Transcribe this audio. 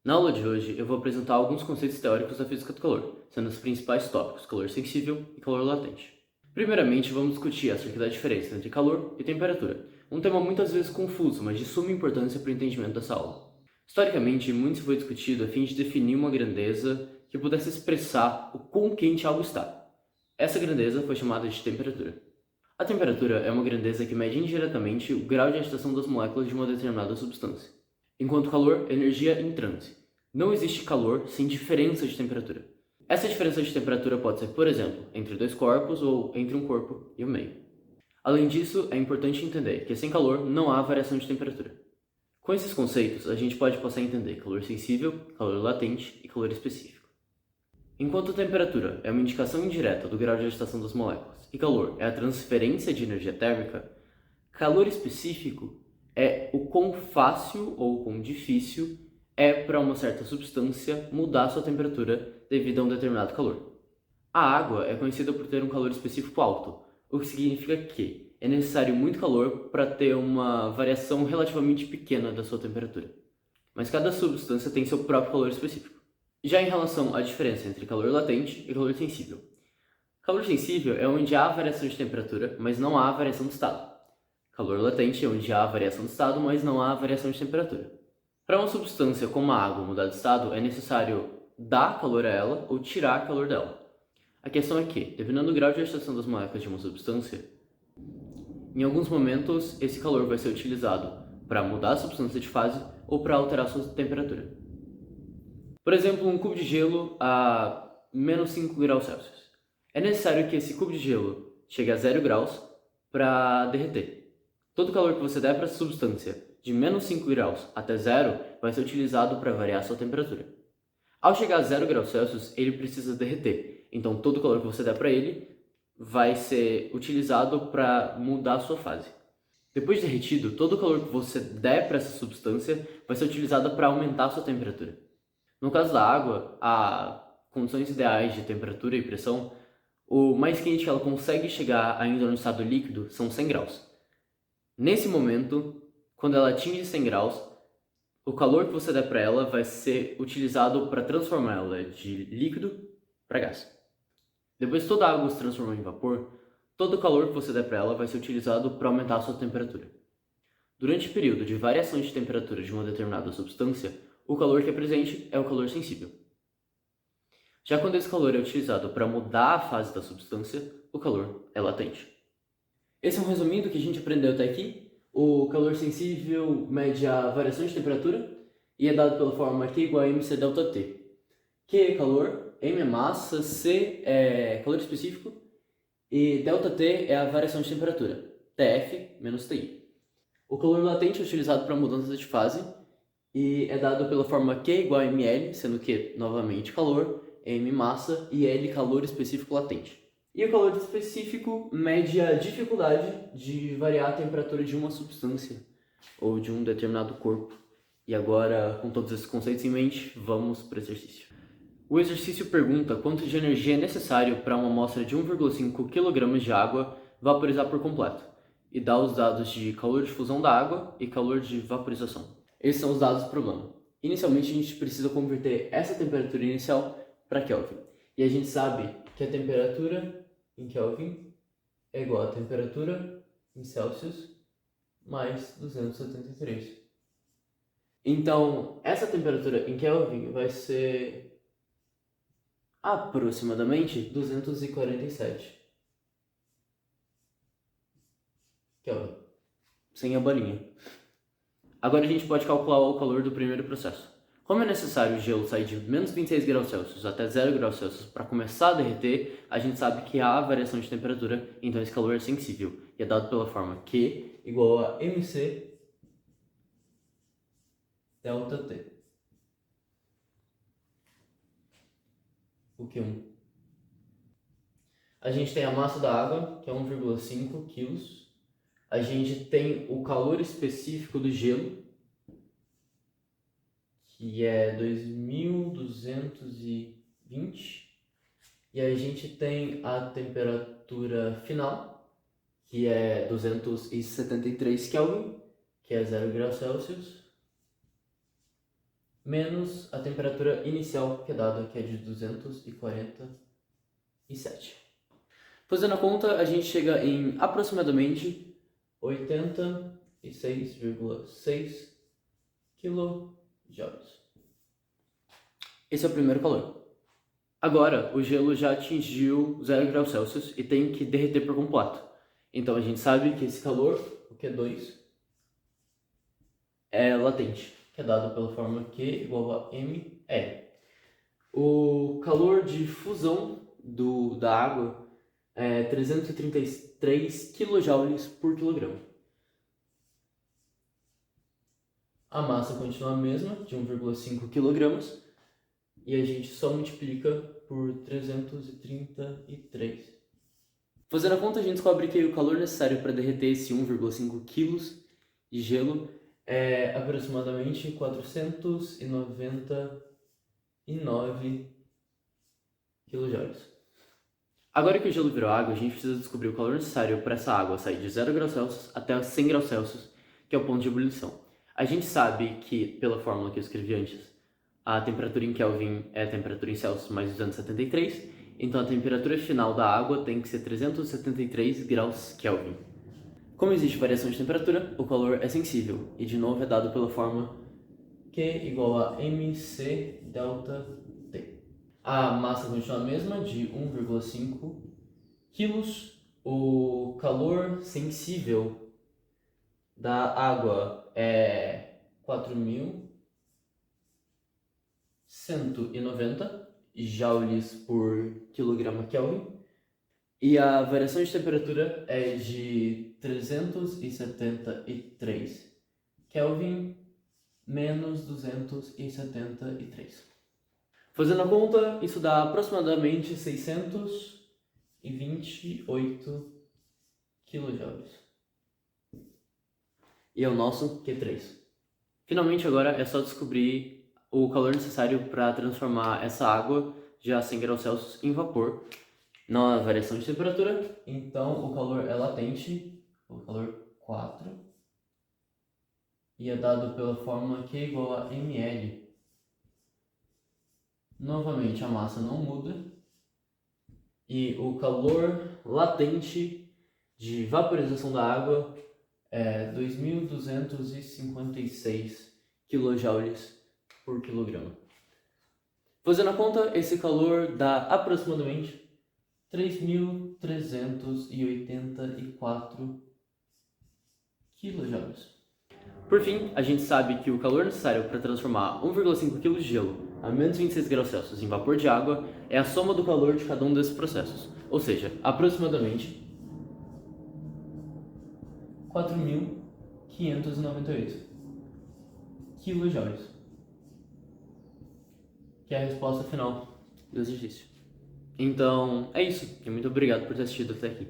Na aula de hoje, eu vou apresentar alguns conceitos teóricos da física do calor, sendo os principais tópicos calor sensível e calor latente. Primeiramente, vamos discutir acerca da diferença entre calor e temperatura, um tema muitas vezes confuso, mas de suma importância para o entendimento dessa aula. Historicamente, muito foi discutido a fim de definir uma grandeza que pudesse expressar o quão quente algo está. Essa grandeza foi chamada de temperatura. A temperatura é uma grandeza que mede indiretamente o grau de agitação das moléculas de uma determinada substância, enquanto o calor é energia em transe. Não existe calor sem diferença de temperatura. Essa diferença de temperatura pode ser, por exemplo, entre dois corpos ou entre um corpo e o meio. Além disso, é importante entender que sem calor não há variação de temperatura. Com esses conceitos, a gente pode passar a entender calor sensível, calor latente e calor específico. Enquanto a temperatura é uma indicação indireta do grau de agitação das moléculas e calor é a transferência de energia térmica, calor específico é o quão fácil ou quão difícil é para uma certa substância mudar sua temperatura devido a um determinado calor. A água é conhecida por ter um calor específico alto, o que significa que é necessário muito calor para ter uma variação relativamente pequena da sua temperatura. Mas cada substância tem seu próprio calor específico. Já em relação à diferença entre calor latente e calor sensível. Calor sensível é onde há variação de temperatura, mas não há variação de estado. Calor latente é onde há variação de estado, mas não há variação de temperatura. Para uma substância como a água mudar de estado, é necessário dar calor a ela ou tirar calor dela. A questão é que, dependendo do grau de agitação das moléculas de uma substância, em alguns momentos esse calor vai ser utilizado para mudar a substância de fase ou para alterar sua temperatura. Por exemplo, um cubo de gelo a menos 5 graus Celsius. É necessário que esse cubo de gelo chegue a 0 graus para derreter. Todo o calor que você der para essa substância de menos 5 graus até 0 vai ser utilizado para variar sua temperatura. Ao chegar a 0 graus Celsius, ele precisa derreter, então todo o calor que você der para ele vai ser utilizado para mudar a sua fase. Depois de derretido, todo o calor que você der para essa substância vai ser utilizado para aumentar a sua temperatura. No caso da água, a condições ideais de temperatura e pressão, o mais quente que ela consegue chegar ainda no estado líquido são 100 graus. Nesse momento, quando ela atinge 100 graus, o calor que você der para ela vai ser utilizado para transformá-la de líquido para gás. Depois que toda a água se transformou em vapor, todo o calor que você der para ela vai ser utilizado para aumentar a sua temperatura. Durante o período de variação de temperatura de uma determinada substância, o calor que é presente é o calor sensível. Já quando esse calor é utilizado para mudar a fase da substância, o calor é latente. Esse é um resuminho do que a gente aprendeu até aqui. O calor sensível mede a variação de temperatura e é dado pela fórmula Q igual a mc delta T. Q é calor, M é massa, C é calor específico e delta T é a variação de temperatura, TF menos TI. O calor latente é utilizado para mudança de fase e é dado pela fórmula Q igual a ml, sendo que, novamente, calor, M massa e L calor específico latente. E o calor específico mede a dificuldade de variar a temperatura de uma substância ou de um determinado corpo. E agora, com todos esses conceitos em mente, vamos para o exercício. O exercício pergunta quanto de energia é necessário para uma amostra de 1,5 kg de água vaporizar por completo, e dá os dados de calor de fusão da água e calor de vaporização. Esses são os dados do problema. Inicialmente, a gente precisa converter essa temperatura inicial para Kelvin. E a gente sabe que a temperatura em Kelvin é igual a temperatura em Celsius mais 273. Então, essa temperatura em Kelvin vai ser aproximadamente 247 Kelvin, sem a bolinha. Agora a gente pode calcular o calor do primeiro processo. Como é necessário o gelo sair de menos 26 graus Celsius até 0 graus Celsius para começar a derreter, a gente sabe que há variação de temperatura, então esse calor é sensível, e é dado pela fórmula Q igual a mc delta T. O Q1. A gente tem a massa da água, que é 1,5 kg. A gente tem o calor específico do gelo, que é 2220, e a gente tem a temperatura final, que é 273 Kelvin, que é 0 graus Celsius, menos a temperatura inicial que é dada, que é de 247. Fazendo a conta, a gente chega em aproximadamente 86,6 kJ. Esse é o primeiro calor. Agora, o gelo já atingiu 0 graus Celsius e tem que derreter por completo. Então a gente sabe que esse calor, o Q2, é latente, que é dado pela fórmula Q igual a mL. O calor de fusão da água é 333 kJ por quilograma. A massa continua a mesma, de 1,5 kg, e a gente só multiplica por 333. Fazendo a conta, a gente descobre que o calor necessário para derreter esse 1,5 kg de gelo é aproximadamente 499 kJ. Agora que o gelo virou água, a gente precisa descobrir o calor necessário para essa água sair de 0 graus Celsius até 100 graus Celsius, que é o ponto de ebulição. A gente sabe que, pela fórmula que eu escrevi antes, a temperatura em Kelvin é a temperatura em Celsius mais 273, então a temperatura final da água tem que ser 373 graus Kelvin. Como existe variação de temperatura, o calor é sensível, e de novo é dado pela fórmula Q igual a mc delta T. A massa continua a mesma, de 1,5 kg. O calor sensível da água é 4.190 joules por quilograma Kelvin. E a variação de temperatura é de 373 Kelvin menos 273. Fazendo a conta, isso dá aproximadamente 628 kJ. E é o nosso Q3. Finalmente agora é só descobrir o calor necessário para transformar essa água de a 100 graus Celsius em vapor na variação de temperatura. Então o calor é latente, o calor 4, e é dado pela fórmula Q igual a mL. Novamente a massa não muda, e o calor latente de vaporização da água é 2.256 kJ por quilograma. Fazendo a conta, esse calor dá aproximadamente 3.384 kJ. Por fim, a gente sabe que o calor necessário para transformar 1,5 kg de gelo a menos 26 graus Celsius em vapor de água é a soma do calor de cada um desses processos, ou seja, aproximadamente 4.598 kJ, que é a resposta final do exercício. Então, é isso. E muito obrigado por ter assistido até aqui.